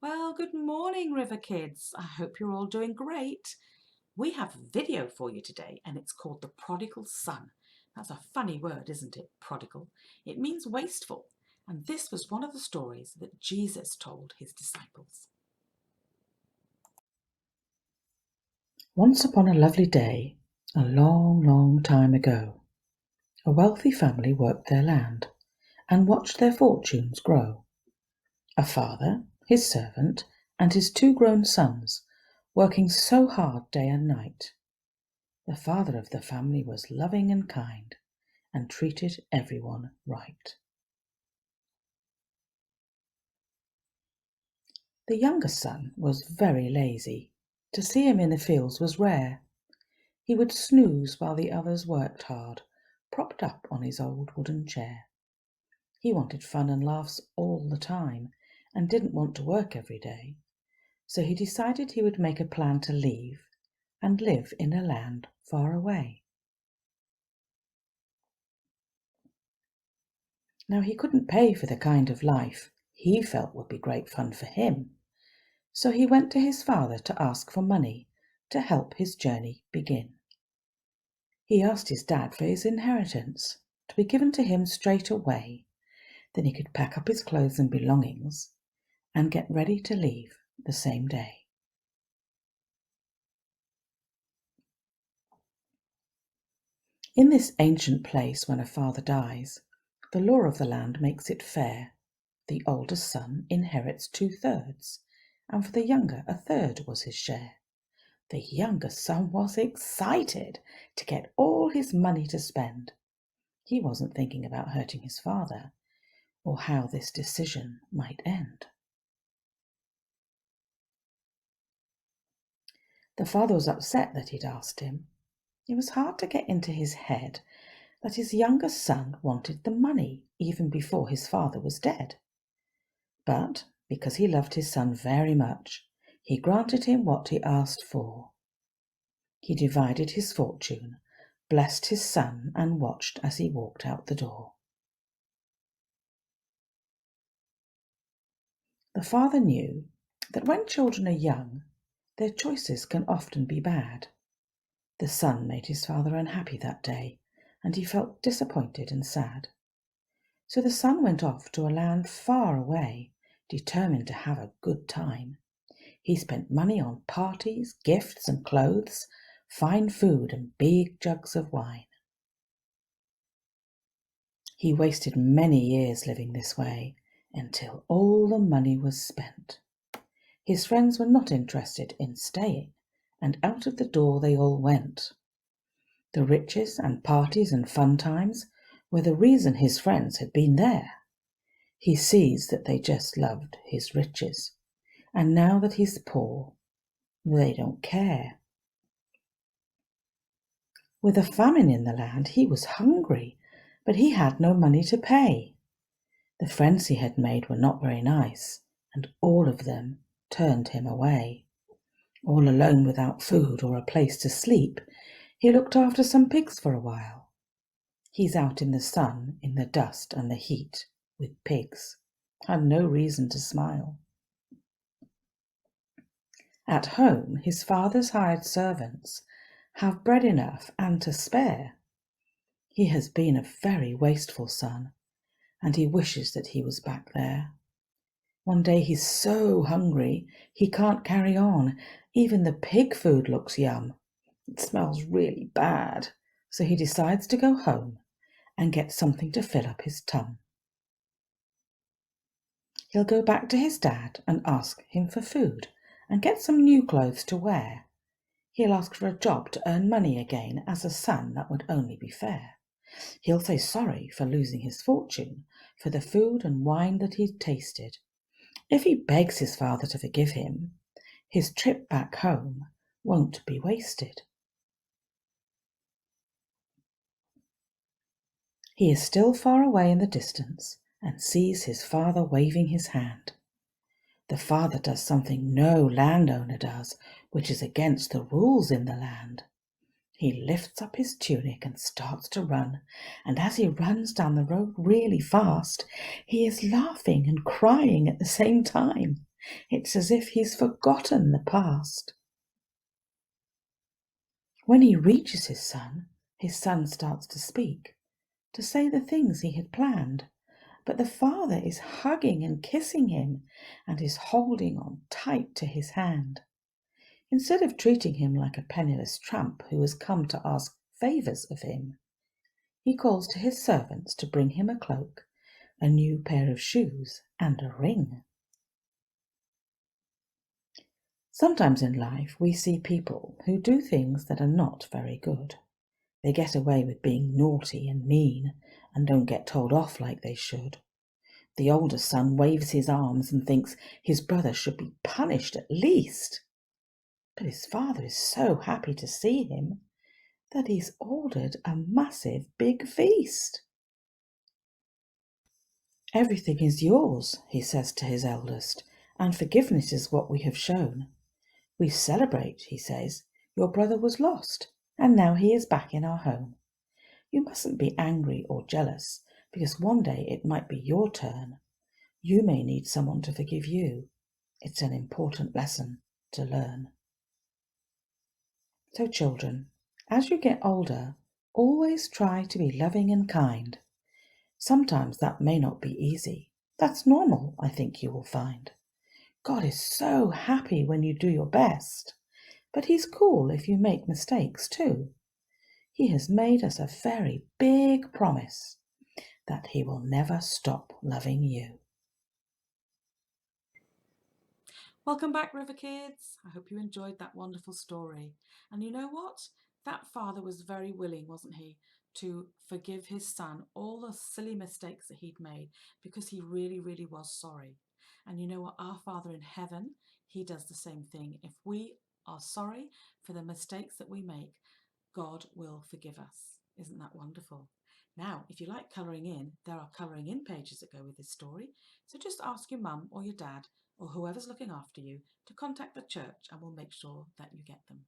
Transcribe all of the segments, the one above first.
Well, good morning, River Kids. I hope you're all doing great. We have a video for you today, and it's called The Prodigal Son. That's a funny word, isn't it? Prodigal. It means wasteful, and this was one of the stories that Jesus told his disciples. Once upon a lovely day, a long, long time ago, a wealthy family worked their land and watched their fortunes grow. A father, his servant, and his two grown sons, working so hard day and night. The father of the family was loving and kind and treated everyone right. The younger son was very lazy. To see him in the fields was rare. He would snooze while the others worked hard, propped up on his old wooden chair. He wanted fun and laughs all the time and didn't want to work every day, so he decided he would make a plan to leave and live in a land far away. Now he couldn't pay for the kind of life he felt would be great fun for him, so he went to his father to ask for money to help his journey begin. He asked his dad for his inheritance to be given to him straight away. Then he could pack up his clothes and belongings and get ready to leave the same day. In this ancient place, when a father dies, the law of the land makes it fair. The oldest son inherits 2/3, and for the younger, 1/3 was his share. The younger son was excited to get all his money to spend. He wasn't thinking about hurting his father or how this decision might end. The father was upset that he'd asked him. It was hard to get into his head that his younger son wanted the money even before his father was dead. But because he loved his son very much, he granted him what he asked for. He divided his fortune, blessed his son, and watched as he walked out the door. The father knew that when children are young, their choices can often be bad. The son made his father unhappy that day, and he felt disappointed and sad. So the son went off to a land far away, determined to have a good time. He spent money on parties, gifts and clothes, fine food and big jugs of wine. He wasted many years living this way until all the money was spent. His friends were not interested in staying, and out of the door they all went. The riches and parties and fun times were the reason his friends had been there. He sees that they just loved his riches, and now that he's poor, they don't care. With a famine in the land, he was hungry, but he had no money to pay. The friends he had made were not very nice, and all of them turned him away. All alone without food or a place to sleep, he looked after some pigs for a while. He's out in the sun, in the dust and the heat, with pigs, had no reason to smile. At home, his father's hired servants have bread enough and to spare. He has been a very wasteful son, and he wishes that he was back there. One day he's so hungry he can't carry on. Even the pig food looks yum. It smells really bad, so he decides to go home and get something to fill up his tum. He'll go back to his dad and ask him for food and get some new clothes to wear. He'll ask for a job to earn money again. As a son, that would only be fair. He'll say sorry for losing his fortune, for the food and wine that he'd tasted. If he begs his father to forgive him, his trip back home won't be wasted. He is still far away in the distance and sees his father waving his hand. The father does something no landowner does, which is against the rules in the land. He lifts up his tunic and starts to run, and as he runs down the road really fast, he is laughing and crying at the same time. It's as if he's forgotten the past. When he reaches his son starts to speak, to say the things he had planned. But the father is hugging and kissing him and is holding on tight to his hand. Instead of treating him like a penniless tramp who has come to ask favours of him, he calls to his servants to bring him a cloak, a new pair of shoes, and a ring. Sometimes in life we see people who do things that are not very good. They get away with being naughty and mean and don't get told off like they should. The older son waves his arms and thinks his brother should be punished at least. But his father is so happy to see him that he's ordered a massive big feast. Everything is yours, he says to his eldest, and forgiveness is what we have shown. We celebrate, he says. Your brother was lost, and now he is back in our home. You mustn't be angry or jealous, because one day it might be your turn. You may need someone to forgive you. It's an important lesson to learn. So children, as you get older, always try to be loving and kind. Sometimes that may not be easy. That's normal, I think you will find. God is so happy when you do your best, but He's cool if you make mistakes too. He has made us a very big promise that He will never stop loving you. Welcome back, River Kids. I hope you enjoyed that wonderful story. And you know what? That father was very willing, wasn't he, to forgive his son all the silly mistakes that he'd made because he really, really was sorry. And you know what? Our Father in heaven, he does the same thing. If we are sorry for the mistakes that we make, God will forgive us. Isn't that wonderful? Now, if you like colouring in, there are colouring in pages that go with this story. So just ask your mum or your dad or whoever's looking after you to contact the church and we'll make sure that you get them.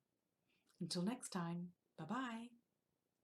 Until next time, bye-bye.